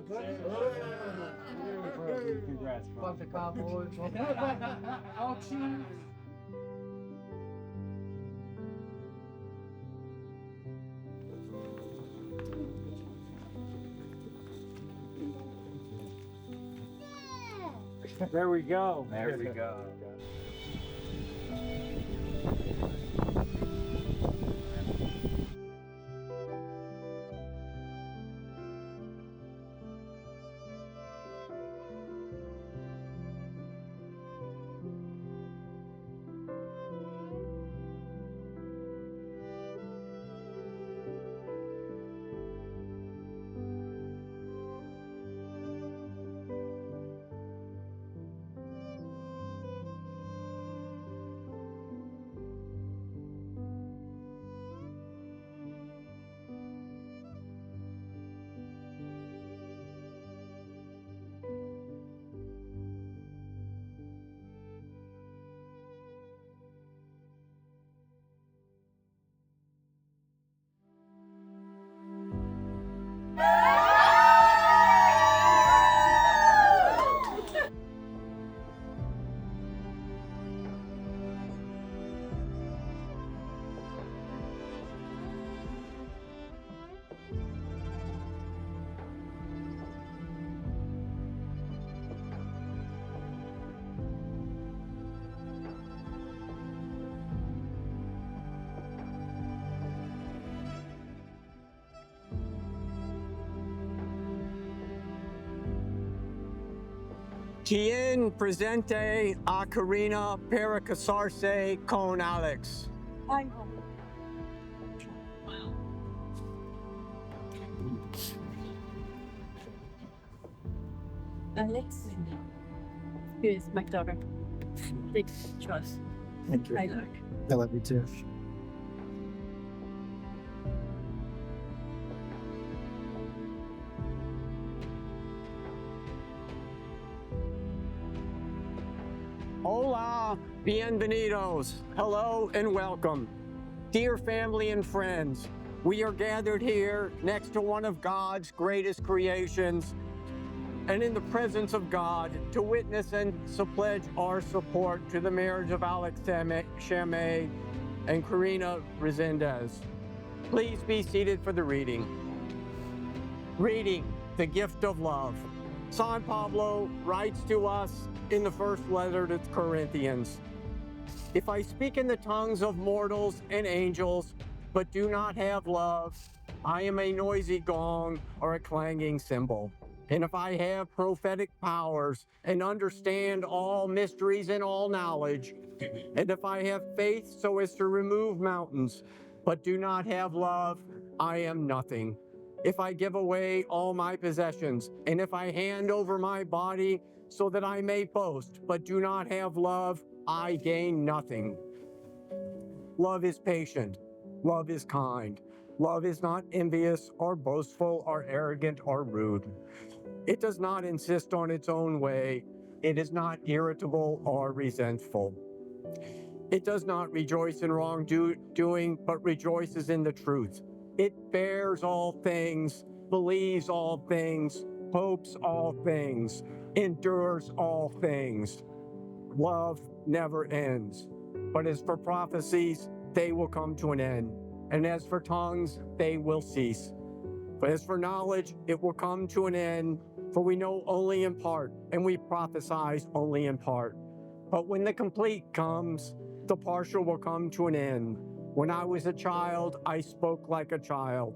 Congrats, bro. Bunch of cowboys. Oh, cheese. There we go. There we go. Quien presente a Karina para casarse con Alex. Alex, here's my daughter. Big trust. Thank you. I love. I love you too. Hola, bienvenidos. Hello and welcome. Dear family and friends, we are gathered here next to one of God's greatest creations and in the presence of God to witness and to pledge our support to the marriage of Alex Chamay and Karina Resendez. Please be seated for the reading. Reading, The Gift of Love. San Pablo writes to us in the first letter to Corinthians, if I speak in the tongues of mortals and angels, but do not have love, I am a noisy gong or a clanging cymbal. And if I have prophetic powers and understand all mysteries and all knowledge, and if I have faith so as to remove mountains, but do not have love, I am nothing. If I give away all my possessions, and if I hand over my body so that I may boast, but do not have love, I gain nothing. Love is patient. Love is kind. Love is not envious or boastful or arrogant or rude. It does not insist on its own way. It is not irritable or resentful. It does not rejoice in wrongdoing, but rejoices in the truth. It bears all things, believes all things, hopes all things, endures all things. Love never ends. But as for prophecies, they will come to an end. And as for tongues, they will cease. But as for knowledge, it will come to an end. For we know only in part, and we prophesy only in part. But when the complete comes, the partial will come to an end. When I was a child, I spoke like a child.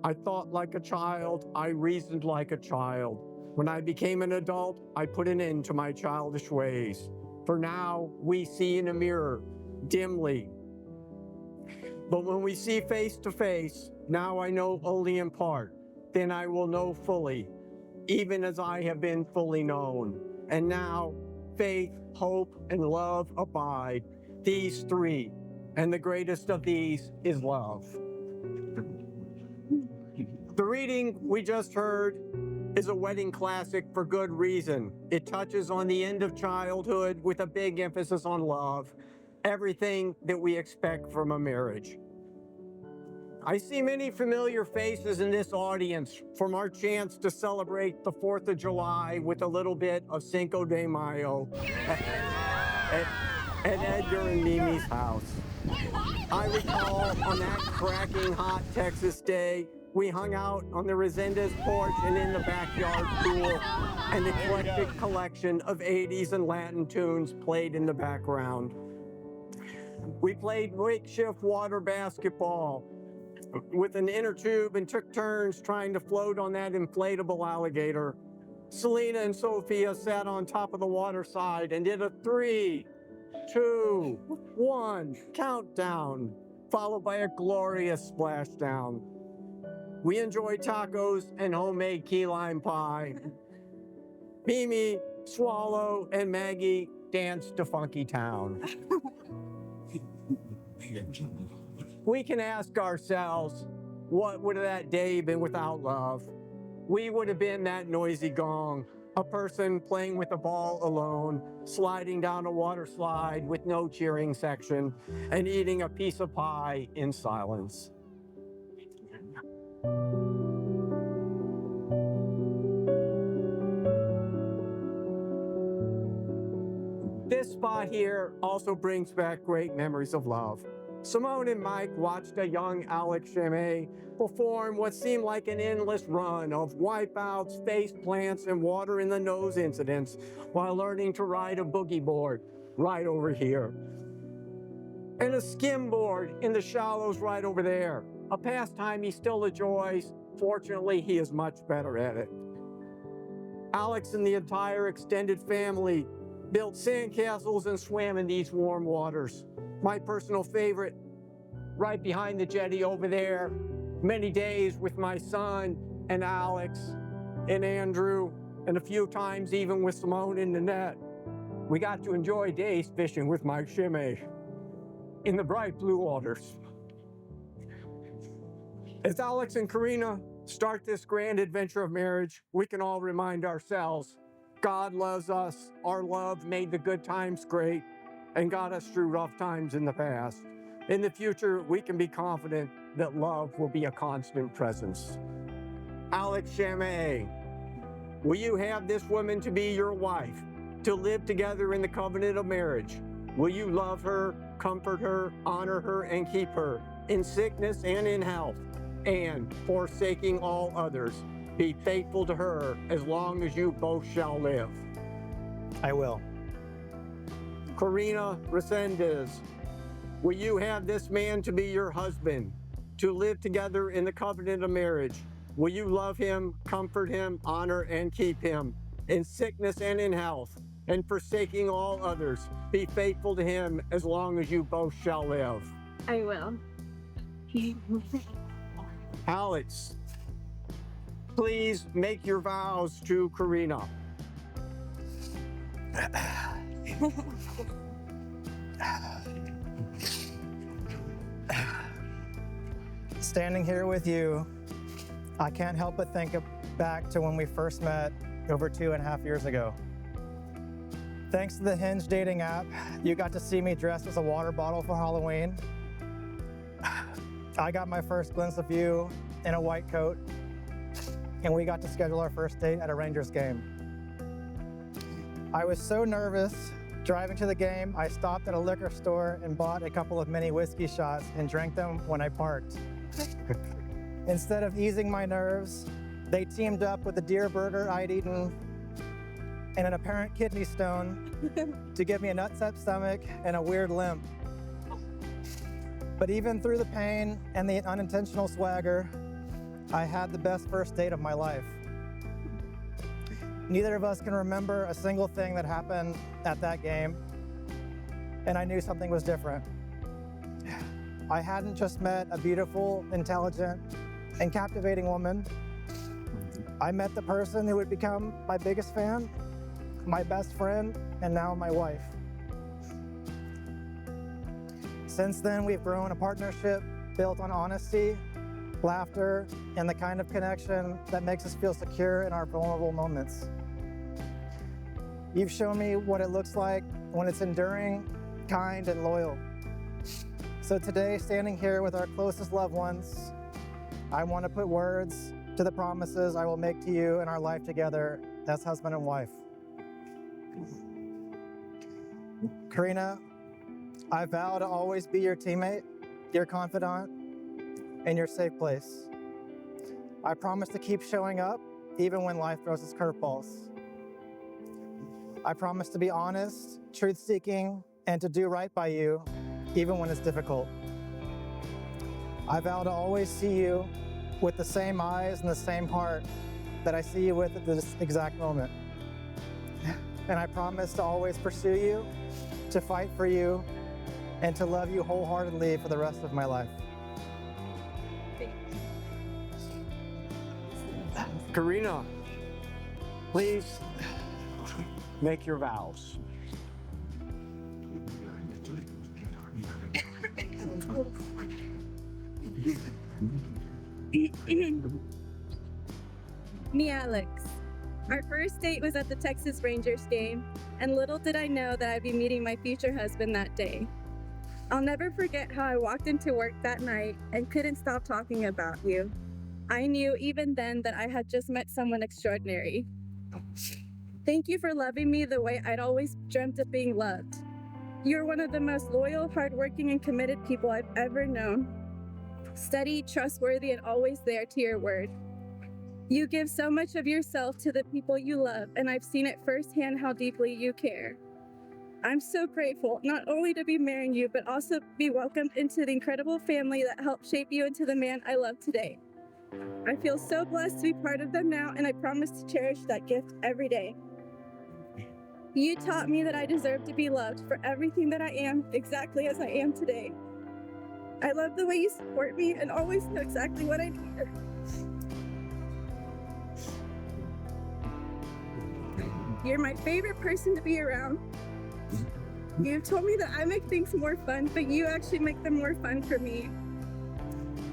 I thought like a child, I reasoned like a child. When I became an adult, I put an end to my childish ways. For now, we see in a mirror, dimly. But when we see face to face, now I know only in part. Then I will know fully, even as I have been fully known. And now, faith, hope, and love abide, these three, and the greatest of these is love. The reading we just heard is a wedding classic for good reason. It touches on the end of childhood with a big emphasis on love, everything that we expect from a marriage. I see many familiar faces in this audience from our chance to celebrate the 4th of July with a little bit of Cinco de Mayo at Edgar and Mimi's house. I recall on that cracking hot Texas day, we hung out on the Resendez porch and in the backyard pool, an eclectic collection of 80s and Latin tunes played in the background. We played makeshift water basketball with an inner tube and took turns trying to float on that inflatable alligator. Selena and Sophia sat on top of the water side and did a 3, 2, 1 countdown, followed by a glorious splashdown. We enjoyed tacos and homemade key lime pie. Mimi, Swallow, and Maggie danced to Funky Town. We can ask ourselves, what would that day been without love? We would have been that noisy gong, a person playing with a ball alone, sliding down a water slide with no cheering section, and eating a piece of pie in silence. This spot here also brings back great memories of love. Simone and Mike watched a young Alex Chemay perform what seemed like an endless run of wipeouts, face plants, and water in the nose incidents while learning to ride a boogie board right over here. And a skimboard in the shallows right over there, a pastime he still enjoys. Fortunately, he is much better at it. Alex and the entire extended family built sandcastles and swam in these warm waters. My personal favorite, right behind the jetty over there, many days with my son and Alex and Andrew, and a few times even with Simone in the net. We got to enjoy days fishing with Mike Chemay in the bright blue waters. As Alex and Karina start this grand adventure of marriage, we can all remind ourselves, God loves us, our love made the good times great, and got us through rough times in the past. In the future, we can be confident that love will be a constant presence. Alex Chemay, will you have this woman to be your wife, to live together in the covenant of marriage? Will you love her, comfort her, honor her, and keep her in sickness and in health, and forsaking all others, be faithful to her as long as you both shall live? I will. Karina Resendez, will you have this man to be your husband, to live together in the covenant of marriage? Will you love him, comfort him, honor, and keep him in sickness and in health, and forsaking all others, be faithful to him as long as you both shall live? I will. Alex, please make your vows to Karina. Standing here with you, I can't help but think back to when we first met over 2.5 years ago. Thanks to the Hinge dating app, you got to see me dressed as a water bottle for Halloween. I got my first glimpse of you in a white coat, and we got to schedule our first date at a Rangers game. I was so nervous driving to the game, I stopped at a liquor store and bought a couple of mini whiskey shots and drank them when I parked. Instead of easing my nerves, they teamed up with the deer burger I'd eaten and an apparent kidney stone to give me an upset stomach and a weird limp. But even through the pain and the unintentional swagger, I had the best first date of my life. Neither of us can remember a single thing that happened at that game, and I knew something was different. I hadn't just met a beautiful, intelligent, and captivating woman. I met the person who would become my biggest fan, my best friend, and now my wife. Since then, we've grown a partnership built on honesty, laughter, and the kind of connection that makes us feel secure in our vulnerable moments. You've shown me what it looks like when it's enduring, kind, and loyal. So today, standing here with our closest loved ones, I want to put words to the promises I will make to you in our life together as husband and wife. Karina, I vow to always be your teammate, your confidant, and your safe place. I promise to keep showing up even when life throws us curveballs. I promise to be honest, truth-seeking, and to do right by you even when it's difficult. I vow to always see you with the same eyes and the same heart that I see you with at this exact moment. And I promise to always pursue you, to fight for you, and to love you wholeheartedly for the rest of my life. Karina, please make your vows. Me, Alex. Our first date was at the Texas Rangers game, and little did I know that I'd be meeting my future husband that day. I'll never forget how I walked into work that night and couldn't stop talking about you. I knew even then that I had just met someone extraordinary. Thank you for loving me the way I'd always dreamt of being loved. You're one of the most loyal, hardworking, and committed people I've ever known. Steady, trustworthy, and always there to your word. You give so much of yourself to the people you love, and I've seen it firsthand how deeply you care. I'm so grateful not only to be marrying you, but also be welcomed into the incredible family that helped shape you into the man I love today. I feel so blessed to be part of them now, and I promise to cherish that gift every day. You taught me that I deserve to be loved for everything that I am, exactly as I am today. I love the way you support me and always know exactly what I need. You're my favorite person to be around. You've told me that I make things more fun, but you actually make them more fun for me.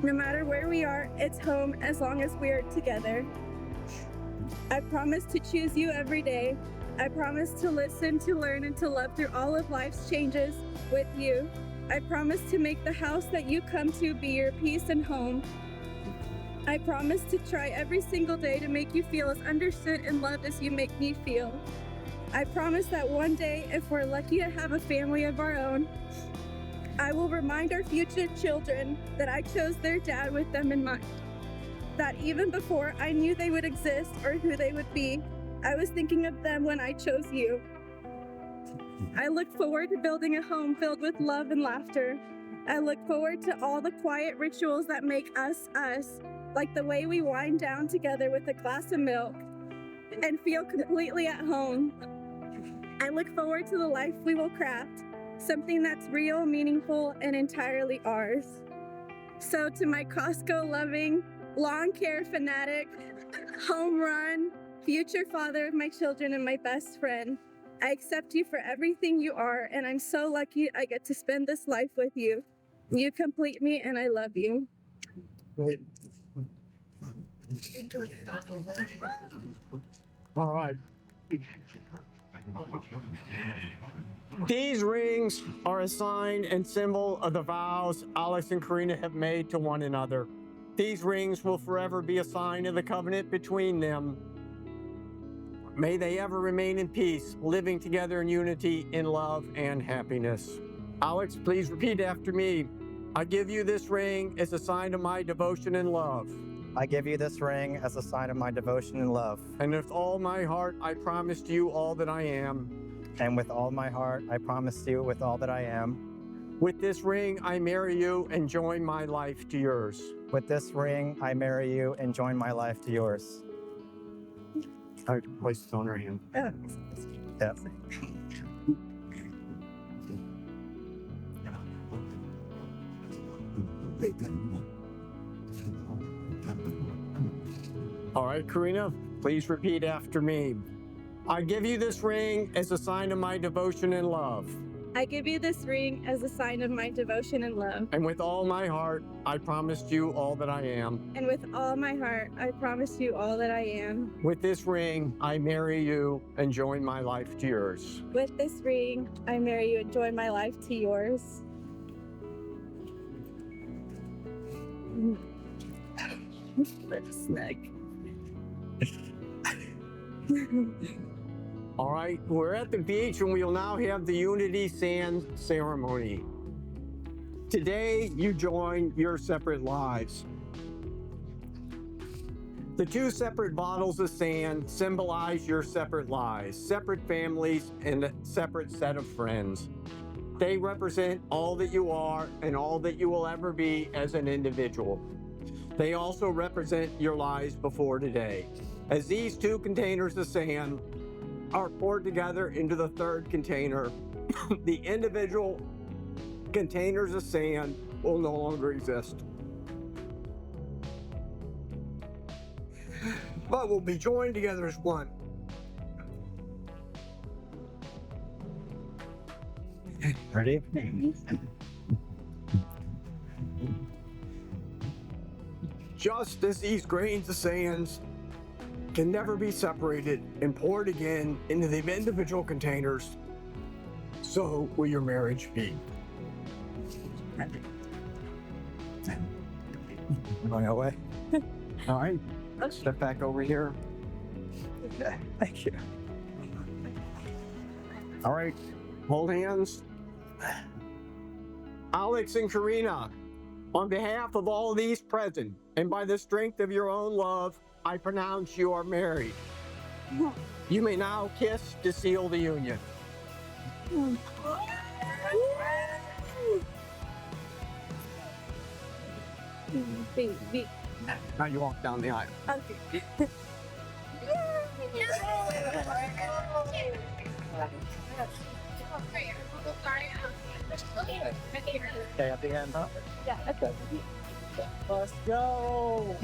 No matter where we are, it's home as long as we are together. I promise to choose you every day. I promise to listen, to learn, and to love through all of life's changes with you. I promise to make the house that you come to be your peace and home. I promise to try every single day to make you feel as understood and loved as you make me feel. I promise that one day, if we're lucky to have a family of our own, I will remind our future children that I chose their dad with them in mind. That even before I knew they would exist or who they would be, I was thinking of them when I chose you. I look forward to building a home filled with love and laughter. I look forward to all the quiet rituals that make us us, like the way we wind down together with a glass of milk and feel completely at home. I look forward to the life we will craft, something that's real, meaningful, and entirely ours. So to my Costco-loving, lawn care fanatic, home run, future father of my children and my best friend, I accept you for everything you are, and I'm so lucky I get to spend this life with you. You complete me, and I love you. All right. These rings are a sign and symbol of the vows Alex and Karina have made to one another. These rings will forever be a sign of the covenant between them. May they ever remain in peace, living together in unity, in love, and happiness. Alex, please repeat after me. I give you this ring as a sign of my devotion and love. I give you this ring as a sign of my devotion and love. And with all my heart, I promise to you all that I am. And with all my heart, I promise you with all that I am. With this ring, I marry you and join my life to yours. With this ring, I marry you and join my life to yours. I place it on her hand. Yep. All right, Karina, please repeat after me. I give you this ring as a sign of my devotion and love. I give you this ring as a sign of my devotion and love. And with all my heart, I promise you all that I am. And with all my heart, I promise you all that I am. With this ring, I marry you and join my life to yours. With this ring, I marry you and join my life to yours. Snack. All right, we're at the beach and we will now have the Unity Sand ceremony. Today, you join your separate lives. The two separate bottles of sand symbolize your separate lives, separate families, and a separate set of friends. They represent all that you are and all that you will ever be as an individual. They also represent your lives before today. As these two containers of sand are poured together into the third container, the individual containers of sand will no longer exist, but will be joined together as one. Ready? Just as these grains of sand can never be separated and poured again into the individual containers, so will your marriage be. Going away. All right, step back over here. Okay, thank you. All right, hold hands. Alex and Karina, on behalf of all these present, and by the strength of your own love, I pronounce you are married. You may now kiss to seal the union. Big. Now you walk down the aisle. Okay. Okay, at the end, huh? Yeah, okay. Let's go.